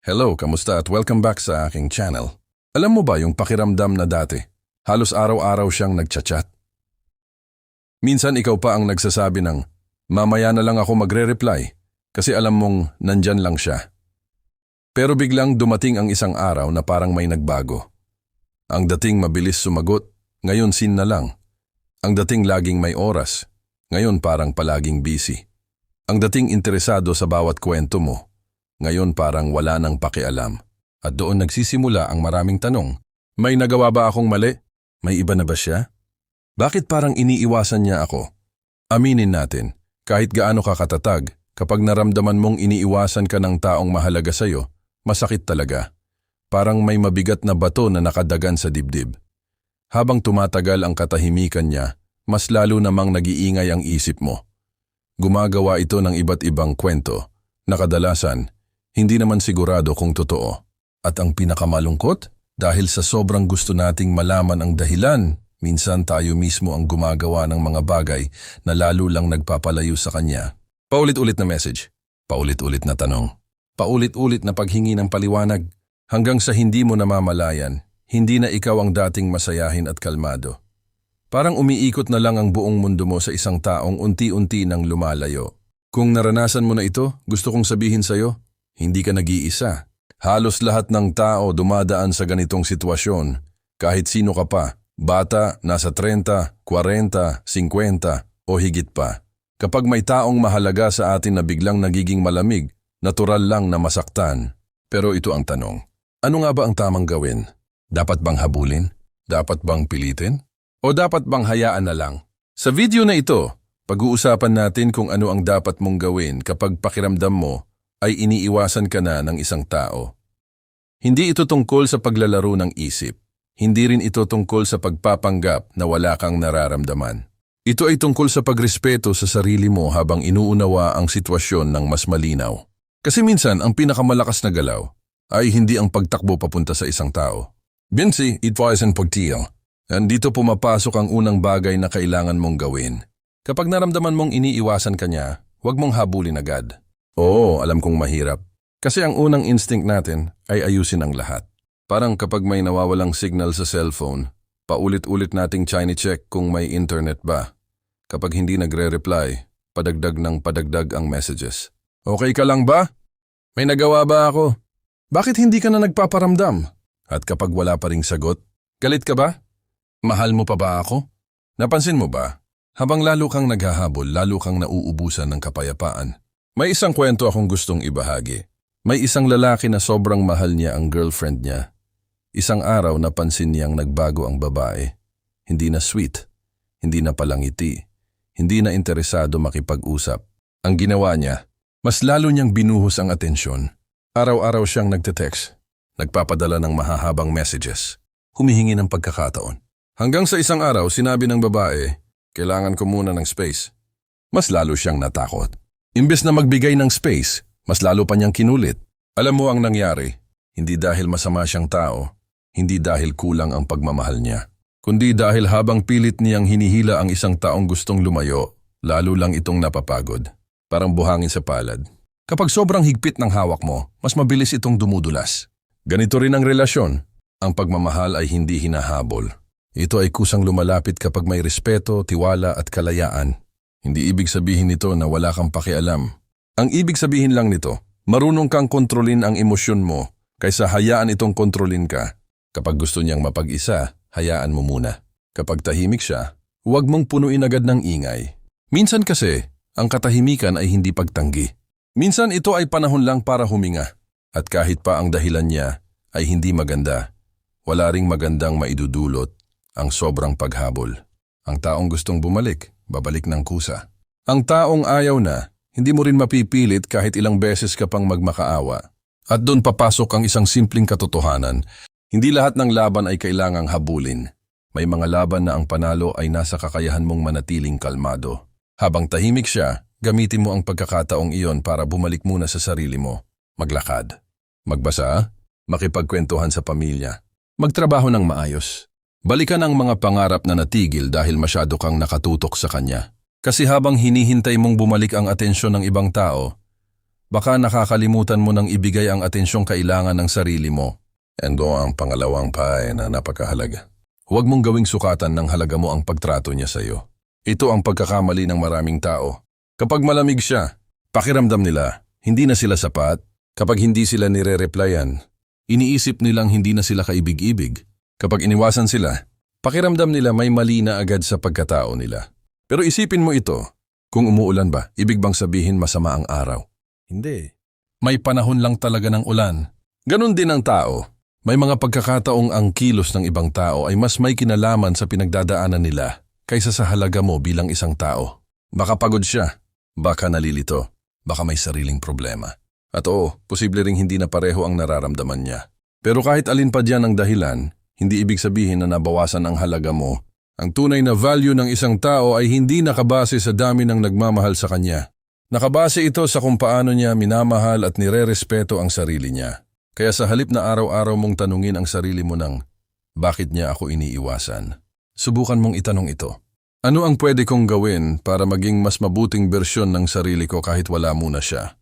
Hello, kamusta at welcome back sa aking channel. Alam mo ba yung pakiramdam na dati? Halos araw-araw siyang nagchat-chat. Minsan ikaw pa ang nagsasabi ng, mamaya na lang ako magre-reply kasi alam mong nandyan lang siya. Pero biglang dumating ang isang araw na parang may nagbago. Ang dating mabilis sumagot, ngayon sin na lang. Ang dating laging may oras, ngayon parang palaging busy. Ang dating interesado sa bawat kwento mo, ngayon parang wala nang pakialam. At doon nagsisimula ang maraming tanong. May nagawa ba akong mali? May iba na ba siya? Bakit parang iniiwasan niya ako? Aminin natin, kahit gaano ka katatag, kapag naramdaman mong iniiwasan ka ng taong mahalaga sa'yo, masakit talaga. Parang may mabigat na bato na nakadagan sa dibdib. Habang tumatagal ang katahimikan niya, mas lalo namang nag-iingay ang isip mo. Gumagawa ito ng iba't ibang kwento, na kadalasan, hindi naman sigurado kung totoo. At ang pinakamalungkot, dahil sa sobrang gusto nating malaman ang dahilan, minsan tayo mismo ang gumagawa ng mga bagay na lalo lang nagpapalayo sa kanya. Paulit-ulit na message, paulit-ulit na tanong, paulit-ulit na paghingi ng paliwanag, hanggang sa hindi mo namamalayan, hindi na ikaw ang dating masayahin at kalmado. Parang umiikot na lang ang buong mundo mo sa isang taong unti-unti nang lumalayo. Kung naranasan mo na ito, gusto kong sabihin sa'yo, hindi ka nag-iisa. Halos lahat ng tao dumadaan sa ganitong sitwasyon. Kahit sino ka pa, bata, nasa 30, 40, 50 o higit pa. Kapag may taong mahalaga sa atin na biglang nagiging malamig, natural lang na masaktan. Pero ito ang tanong, ano nga ba ang tamang gawin? Dapat bang habulin? Dapat bang pilitin? O dapat bang hayaan na lang? Sa video na ito, pag-uusapan natin kung ano ang dapat mong gawin kapag pakiramdam mo ay iniiwasan ka na ng isang tao. Hindi ito tungkol sa paglalaro ng isip. Hindi rin ito tungkol sa pagpapanggap na wala kang nararamdaman. Ito ay tungkol sa pagrespeto sa sarili mo habang inuunawa ang sitwasyon ng mas malinaw. Kasi minsan ang pinakamalakas na galaw ay hindi ang pagtakbo papunta sa isang tao. Binsi, itwaisen pagtiil. Dito pumapasok ang unang bagay na kailangan mong gawin. Kapag naramdaman mong iniiwasan ka niya, huwag mong habulin agad. Oo, alam kong mahirap. Kasi ang unang instinct natin ay ayusin ang lahat. Parang kapag may nawawalang signal sa cellphone, paulit-ulit nating chine-check kung may internet ba. Kapag hindi nagre-reply, padagdag ng padagdag ang messages. Okay ka lang ba? May nagawa ba ako? Bakit hindi ka na nagpaparamdam? At kapag wala pa ring sagot, galit ka ba? Mahal mo pa ba ako? Napansin mo ba? Habang lalo kang naghahabol, lalo kang nauubusan ng kapayapaan. May isang kwento akong gustong ibahagi. May isang lalaki na sobrang mahal niya ang girlfriend niya. Isang araw napansin niyang nagbago ang babae. Hindi na sweet, hindi na palangiti, hindi na interesado makipag-usap. Ang ginawa niya, mas lalo niyang binuhos ang atensyon. Araw-araw siyang nagte-text, nagpapadala ng mahahabang messages, humihingi ng pagkakataon. Hanggang sa isang araw, sinabi ng babae, kailangan ko muna ng space. Mas lalo siyang natakot. Imbes na magbigay ng space, mas lalo pa niyang kinulit. Alam mo ang nangyari, hindi dahil masama siyang tao, hindi dahil kulang ang pagmamahal niya, kundi dahil habang pilit niyang hinihila ang isang taong gustong lumayo, lalo lang itong napapagod. Parang buhangin sa palad. Kapag sobrang higpit ng hawak mo, mas mabilis itong dumudulas. Ganito rin ang relasyon. Ang pagmamahal ay hindi hinahabol. Ito ay kusang lumalapit kapag may respeto, tiwala at kalayaan. Hindi ibig sabihin nito na wala kang pakialam. Ang ibig sabihin lang nito, marunong kang kontrolin ang emosyon mo kaysa hayaan itong kontrolin ka. Kapag gusto niyang mapag-isa, hayaan mo muna. Kapag tahimik siya, huwag mong punuin agad ng ingay. Minsan kasi, ang katahimikan ay hindi pagtanggi. Minsan ito ay panahon lang para huminga. At kahit pa ang dahilan niya ay hindi maganda, wala ring magandang maidudulot ang sobrang paghabol. Ang taong gustong bumalik, babalik ng kusa. Ang taong ayaw na, hindi mo rin mapipilit kahit ilang beses ka pang magmakaawa. At doon papasok ang isang simpleng katotohanan. Hindi lahat ng laban ay kailangang habulin. May mga laban na ang panalo ay nasa kakayahan mong manatiling kalmado. Habang tahimik siya, gamitin mo ang pagkakataong iyon para bumalik muna sa sarili mo. Maglakad, magbasa, makipagkwentuhan sa pamilya, magtrabaho ng maayos. Balikan ang mga pangarap na natigil dahil masyado kang nakatutok sa kanya. Kasi habang hinihintay mong bumalik ang atensyon ng ibang tao, Baka nakakalimutan mo nang ibigay ang atensyong kailangan ng sarili mo. Ando ang pangalawang pae na napakahalaga. Huwag mong gawing sukatan ng halaga mo ang pagtrato niya sa iyo. Ito ang pagkakamali ng maraming tao. Kapag malamig siya, pakiramdam nila, hindi na sila sapat. Kapag hindi sila nire-replyan, iniisip nilang hindi na sila kaibig-ibig. Kapag iniwasan sila, pakiramdam nila may mali na agad sa pagkatao nila. Pero isipin mo ito, kung umuulan ba, ibig bang sabihin masama ang araw? Hindi. May panahon lang talaga ng ulan. Ganon din ang tao. May mga pagkakataong ang kilos ng ibang tao ay mas may kinalaman sa pinagdadaanan nila kaysa sa halaga mo bilang isang tao. Baka pagod siya, baka nalilito, baka may sariling problema. At oo, posible ring hindi na pareho ang nararamdaman niya. Pero kahit alin pa diyan ang dahilan, hindi ibig sabihin na nabawasan ang halaga mo. Ang tunay na value ng isang tao ay hindi nakabase sa dami ng nagmamahal sa kanya. Nakabase ito sa kung paano niya minamahal at nire-respeto ang sarili niya. Kaya sa halip na araw-araw mong tanungin ang sarili mo ng, bakit niya ako iniiwasan? Subukan mong itanong ito. Ano ang pwede kong gawin para maging mas mabuting bersyon ng sarili ko kahit wala muna siya?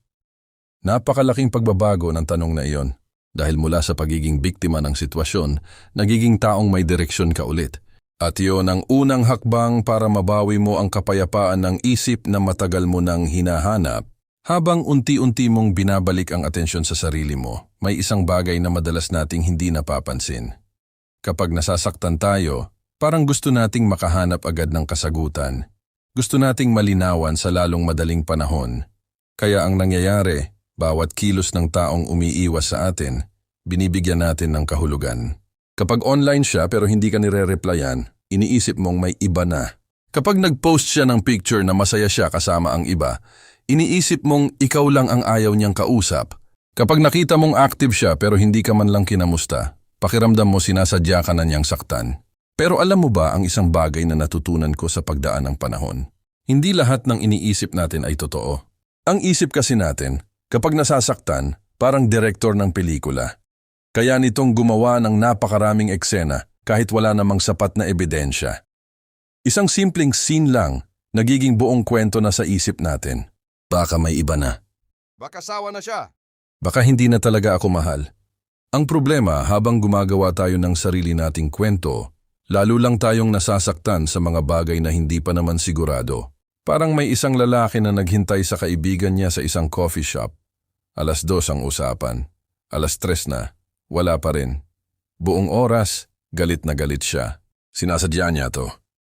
Napakalaking pagbabago ng tanong na iyon. Dahil mula sa pagiging biktima ng sitwasyon, nagiging taong may direksyon ka ulit. At iyon ang unang hakbang para mabawi mo ang kapayapaan ng isip na matagal mo nang hinahanap. Habang unti-unti mong binabalik ang atensyon sa sarili mo, may isang bagay na madalas nating hindi napapansin. Kapag nasasaktan tayo, parang gusto nating makahanap agad ng kasagutan. Gusto nating malinawan sa lalong madaling panahon. Kaya ang nangyayari, bawat kilos ng taong umiiwas sa atin, binibigyan natin ng kahulugan. Kapag online siya pero hindi ka nire-replyan, iniisip mong may iba na. Kapag nag-post siya ng picture na masaya siya kasama ang iba, iniisip mong ikaw lang ang ayaw niyang kausap. Kapag nakita mong active siya pero hindi ka man lang kinamusta, pakiramdam mo sinasadya ka na niyang saktan. Pero alam mo ba ang isang bagay na natutunan ko sa pagdaan ng panahon? Hindi lahat ng iniisip natin ay totoo. Ang isip kasi natin, kapag nasasaktan, parang direktor ng pelikula. Kaya nitong gumawa ng napakaraming eksena kahit wala namang sapat na ebidensya. Isang simpleng scene lang, nagiging buong kwento na sa isip natin. Baka may iba na. Baka sawa na siya. Baka hindi na talaga ako mahal. Ang problema habang gumagawa tayo ng sarili nating kwento, lalo lang tayong nasasaktan sa mga bagay na hindi pa naman sigurado. Parang may isang lalaki na naghintay sa kaibigan niya sa isang coffee shop. 2:00 ang usapan. 3:00 na. Wala pa rin. Buong oras, galit na galit siya. Sinasadya niya to.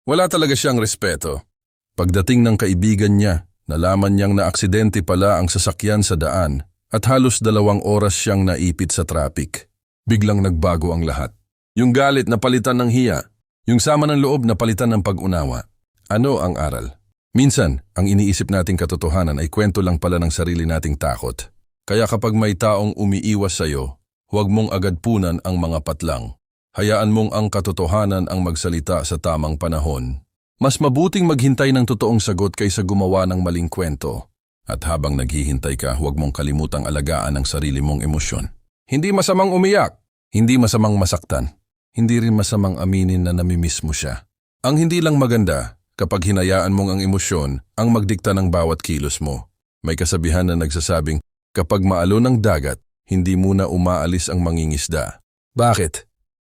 Wala talaga siyang respeto. Pagdating ng kaibigan niya, nalaman niyang naaksidente pala ang sasakyan sa daan at halos 2 oras siyang naipit sa traffic. Biglang nagbago ang lahat. Yung galit na palitan ng hiya, yung sama ng loob na palitan ng pag-unawa. Ano ang aral? Minsan, ang iniisip nating katotohanan ay kwento lang pala ng sarili nating takot. Kaya kapag may taong umiiwas sa'yo, huwag mong agad punan ang mga patlang. Hayaan mong ang katotohanan ang magsalita sa tamang panahon. Mas mabuting maghintay ng totoong sagot kaysa gumawa ng maling kwento. At habang naghihintay ka, huwag mong kalimutang alagaan ang sarili mong emosyon. Hindi masamang umiyak, hindi masamang masaktan, hindi rin masamang aminin na namimiss mo siya. Ang hindi lang maganda, kapag hinayaan mong ang emosyon ang magdikta ng bawat kilos mo. May kasabihan na nagsasabing, kapag maalon ang dagat, hindi muna umaalis ang mangingisda. Bakit?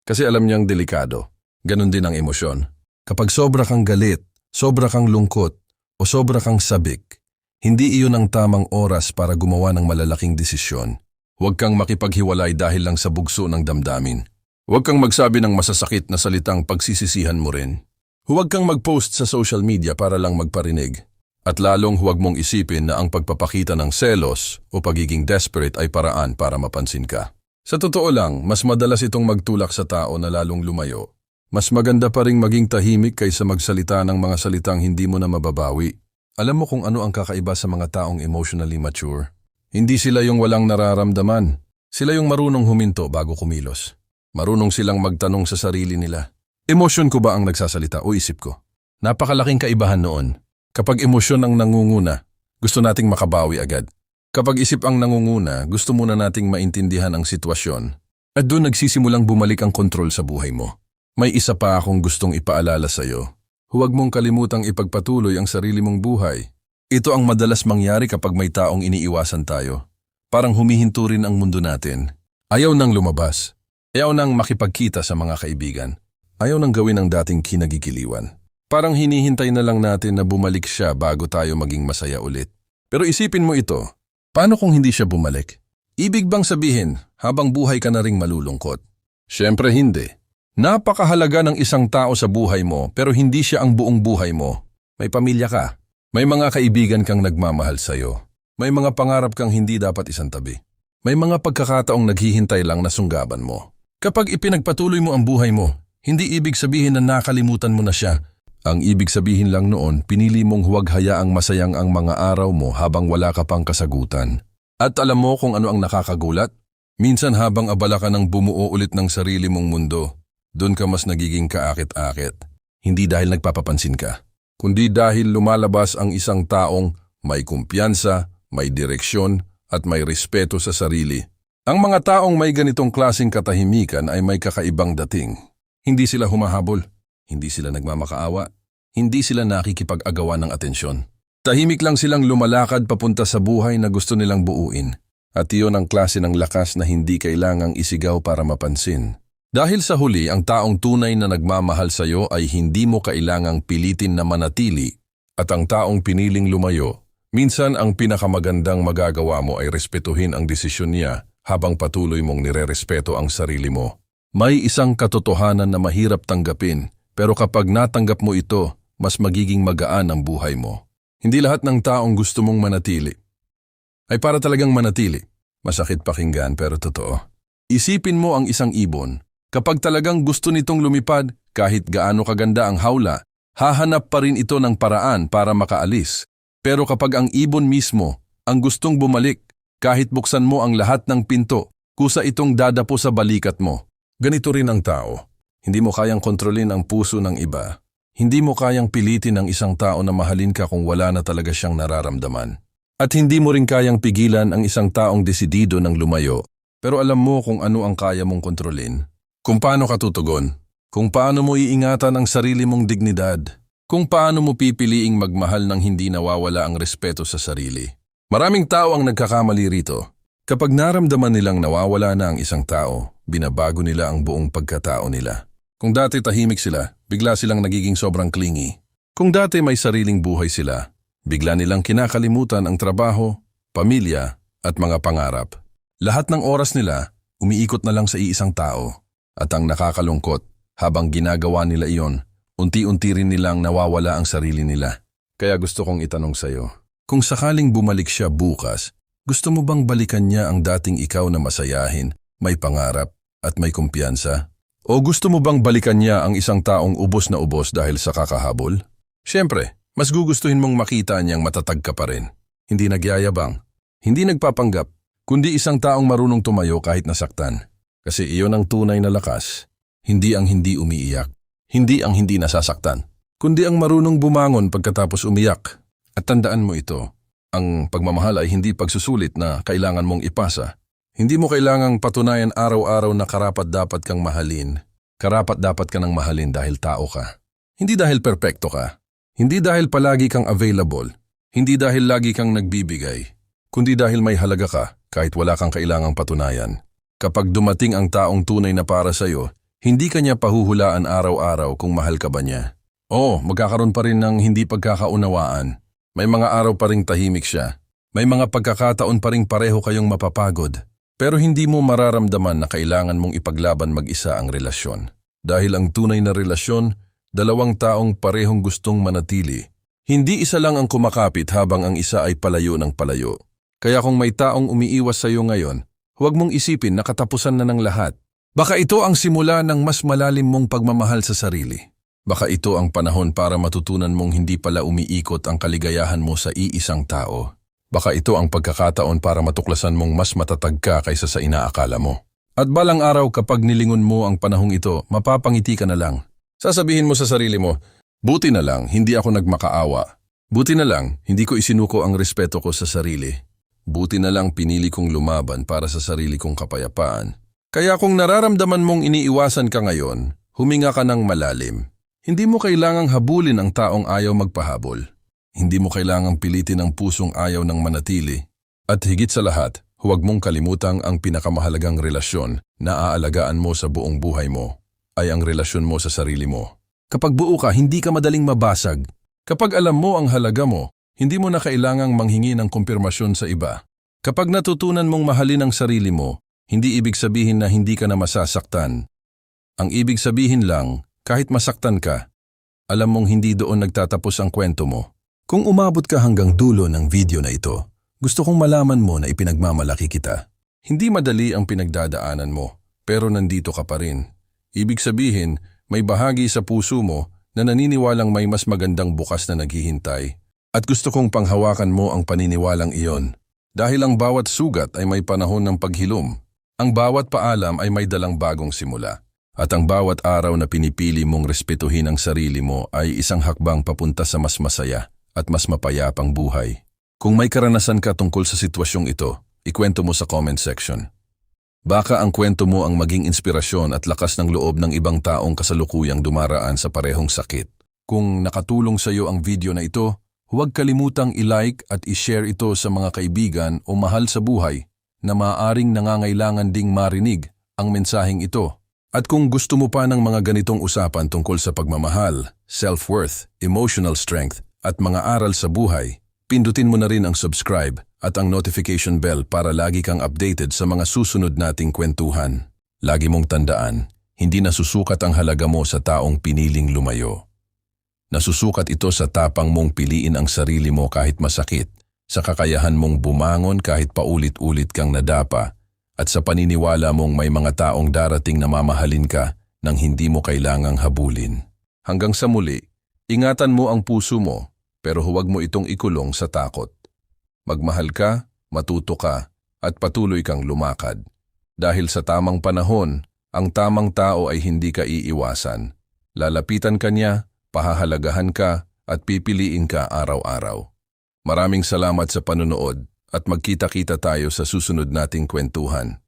Kasi alam niyang delikado. Ganon din ang emosyon. Kapag sobra kang galit, sobra kang lungkot, o sobra kang sabik, hindi iyon ang tamang oras para gumawa ng malalaking desisyon. Huwag kang makipaghiwalay dahil lang sa bugso ng damdamin. Huwag kang magsabi ng masasakit na salitang pagsisisihan mo rin. Huwag kang mag-post sa social media para lang magparinig. At lalong huwag mong isipin na ang pagpapakita ng selos o pagiging desperate ay paraan para mapansin ka. Sa totoo lang, mas madalas itong magtulak sa tao na lalong lumayo. Mas maganda pa ring maging tahimik kaysa magsalita ng mga salitang hindi mo na mababawi. Alam mo kung ano ang kakaiba sa mga taong emotionally mature? Hindi sila yung walang nararamdaman. Sila yung marunong huminto bago kumilos. Marunong silang magtanong sa sarili nila. Emosyon ko ba ang nagsasalita o isip ko? Napakalaking kaibahan noon. Kapag emosyon ang nangunguna, gusto nating makabawi agad. Kapag isip ang nangunguna, gusto muna nating maintindihan ang sitwasyon. At doon nagsisimulang bumalik ang kontrol sa buhay mo. May isa pa akong gustong ipaalala sa iyo. Huwag mong kalimutang ipagpatuloy ang sarili mong buhay. Ito ang madalas mangyari kapag may taong iniiwasan tayo. Parang humihinto rin ang mundo natin. Ayaw nang lumabas. Ayaw nang makipagkita sa mga kaibigan. Ayaw nang gawin ang dating kinagigiliwan. Parang hinihintay na lang natin na bumalik siya bago tayo maging masaya ulit. Pero isipin mo ito, paano kung hindi siya bumalik? Ibig bang sabihin, habang buhay ka na ring malulungkot? Siyempre hindi. Napakahalaga ng isang tao sa buhay mo pero hindi siya ang buong buhay mo. May pamilya ka. May mga kaibigan kang nagmamahal sa'yo. May mga pangarap kang hindi dapat isantabi. May mga pagkakataong naghihintay lang na sunggaban mo. Kapag ipinagpatuloy mo ang buhay mo, hindi ibig sabihin na nakalimutan mo na siya. Ang ibig sabihin lang noon, pinili mong huwag hayaang masayang ang mga araw mo habang wala ka pang kasagutan. At alam mo kung ano ang nakakagulat? Minsan habang abala ka ng bumuo ulit ng sarili mong mundo, doon ka mas nagiging kaakit-akit. Hindi dahil nagpapapansin ka, kundi dahil lumalabas ang isang taong may kumpiyansa, may direksyon at may respeto sa sarili. Ang mga taong may ganitong klaseng katahimikan ay may kakaibang dating. Hindi sila humahabol, hindi sila nagmamakaawa, hindi sila nakikipag-agawan ng atensyon. Tahimik lang silang lumalakad papunta sa buhay na gusto nilang buuin. At iyon ang klase ng lakas na hindi kailangang isigaw para mapansin. Dahil sa huli, ang taong tunay na nagmamahal sa iyo ay hindi mo kailangang pilitin na manatili at ang taong piniling lumayo, minsan ang pinakamagandang magagawa mo ay respetuhin ang desisyon niya habang patuloy mong nirerespeto ang sarili mo. May isang katotohanan na mahirap tanggapin, pero kapag natanggap mo ito, mas magiging magaan ang buhay mo. Hindi lahat ng taong gusto mong manatili ay para talagang manatili. Masakit pakinggan pero totoo. Isipin mo ang isang ibon. Kapag talagang gusto nitong lumipad, kahit gaano kaganda ang hawla, hahanap pa rin ito ng paraan para makaalis. Pero kapag ang ibon mismo ang gustong bumalik, kahit buksan mo ang lahat ng pinto, kusa itong dadapo sa balikat mo. Ganito rin ang tao. Hindi mo kayang kontrolin ang puso ng iba. Hindi mo kayang pilitin ang isang tao na mahalin ka kung wala na talaga siyang nararamdaman. At hindi mo rin kayang pigilan ang isang taong desidido ng lumayo. Pero alam mo kung ano ang kaya mong kontrolin. Kung paano ka tutugon. Kung paano mo iingatan ang sarili mong dignidad. Kung paano mo pipiliing magmahal ng hindi nawawala ang respeto sa sarili. Maraming tao ang nagkakamali rito. Kapag naramdaman nilang nawawala na ang isang tao, binabago nila ang buong pagkatao nila. Kung dati tahimik sila, bigla silang nagiging sobrang clingy. Kung dati may sariling buhay sila, bigla nilang kinakalimutan ang trabaho, pamilya at mga pangarap. Lahat ng oras nila, umiikot na lang sa iisang tao. At ang nakakalungkot, habang ginagawa nila iyon, unti-unti rin nilang nawawala ang sarili nila. Kaya gusto kong itanong sa'yo, kung sakaling bumalik siya bukas, gusto mo bang balikan niya ang dating ikaw na masayahin, may pangarap at may kumpiyansa? O gusto mo bang balikan niya ang isang taong ubos na ubos dahil sa kakahabol? Siyempre, mas gugustuhin mong makita niyang matatag ka pa rin. Hindi nagyayabang, hindi nagpapanggap, kundi isang taong marunong tumayo kahit nasaktan. Kasi iyon ang tunay na lakas, hindi ang hindi umiiyak, hindi ang hindi nasasaktan, kundi ang marunong bumangon pagkatapos umiyak. At tandaan mo ito, ang pagmamahal ay hindi pagsusulit na kailangan mong ipasa. Hindi mo kailangang patunayan araw-araw na karapat-dapat kang mahalin. Karapat-dapat ka nang mahalin dahil tao ka. Hindi dahil perpekto ka. Hindi dahil palagi kang available. Hindi dahil lagi kang nagbibigay. Kundi dahil may halaga ka kahit wala kang kailangang patunayan. Kapag dumating ang taong tunay na para sa'yo, hindi ka niya pahuhulaan araw-araw kung mahal ka ba niya. Oo, magkakaroon pa rin ng hindi pagkakaunawaan. May mga araw pa ring tahimik siya. May mga pagkakataon pa ring pareho kayong mapapagod. Pero hindi mo mararamdaman na kailangan mong ipaglaban mag-isa ang relasyon. Dahil ang tunay na relasyon, dalawang taong parehong gustong manatili. Hindi isa lang ang kumakapit habang ang isa ay palayo ng palayo. Kaya kung may taong umiiwas sa iyo ngayon, huwag mong isipin na katapusan na ng lahat. Baka ito ang simula ng mas malalim mong pagmamahal sa sarili. Baka ito ang panahon para matutunan mong hindi pala umiikot ang kaligayahan mo sa iisang tao. Baka ito ang pagkakataon para matuklasan mong mas matatag ka kaysa sa inaakala mo. At balang araw kapag nilingon mo ang panahong ito, mapapangiti ka na lang. Sasabihin mo sa sarili mo, buti na lang, hindi ako nagmakaawa. Buti na lang, hindi ko isinuko ang respeto ko sa sarili. Buti na lang pinili kong lumaban para sa sarili kong kapayapaan. Kaya kung nararamdaman mong iniiwasan ka ngayon, huminga ka ng malalim. Hindi mo kailangang habulin ang taong ayaw magpahabol. Hindi mo kailangang pilitin ang pusong ayaw ng manatili. At higit sa lahat, huwag mong kalimutang ang pinakamahalagang relasyon na aalagaan mo sa buong buhay mo ay ang relasyon mo sa sarili mo. Kapag buo ka, hindi ka madaling mabasag. Kapag alam mo ang halaga mo, hindi mo na kailangang manghingi ng kumpirmasyon sa iba. Kapag natutunan mong mahalin ang sarili mo, hindi ibig sabihin na hindi ka na masasaktan. Ang ibig sabihin lang, kahit masaktan ka, alam mong hindi doon nagtatapos ang kwento mo. Kung umabot ka hanggang dulo ng video na ito, gusto kong malaman mo na ipinagmamalaki kita. Hindi madali ang pinagdadaanan mo, pero nandito ka pa rin. Ibig sabihin, may bahagi sa puso mo na naniniwalang may mas magandang bukas na naghihintay. At gusto kong panghawakan mo ang paniniwalang iyon. Dahil ang bawat sugat ay may panahon ng paghilom. Ang bawat paalam ay may dalang bagong simula. At ang bawat araw na pinipili mong respetuhin ang sarili mo ay isang hakbang papunta sa mas masaya at mas mapayapang buhay. Kung may karanasan ka tungkol sa sitwasyong ito, ikwento mo sa comment section. Baka ang kwento mo ang maging inspirasyon at lakas ng loob ng ibang taong kasalukuyang dumaraan sa parehong sakit. Kung nakatulong sa iyo ang video na ito, huwag kalimutang i-like at i-share ito sa mga kaibigan o mahal sa buhay na maaaring nangangailangan ding marinig ang mensaheng ito. At kung gusto mo pa ng mga ganitong usapan tungkol sa pagmamahal, self-worth, emotional strength at mga aral sa buhay, pindutin mo na rin ang subscribe at ang notification bell para lagi kang updated sa mga susunod nating kwentuhan. Lagi mong tandaan, hindi nasusukat ang halaga mo sa taong piniling lumayo. Nasusukat ito sa tapang mong piliin ang sarili mo kahit masakit, sa kakayahan mong bumangon kahit paulit-ulit kang nadapa, at sa paniniwala mong may mga taong darating na mamahalin ka nang hindi mo kailangang habulin. Hanggang sa muli, ingatan mo ang puso mo, pero huwag mo itong ikulong sa takot. Magmahal ka, matuto ka, at patuloy kang lumakad. Dahil sa tamang panahon, ang tamang tao ay hindi ka iiwasan. Lalapitan ka niya, pahahalagahan ka, at pipiliin ka araw-araw. Maraming salamat sa panonood at magkita-kita tayo sa susunod nating kwentuhan.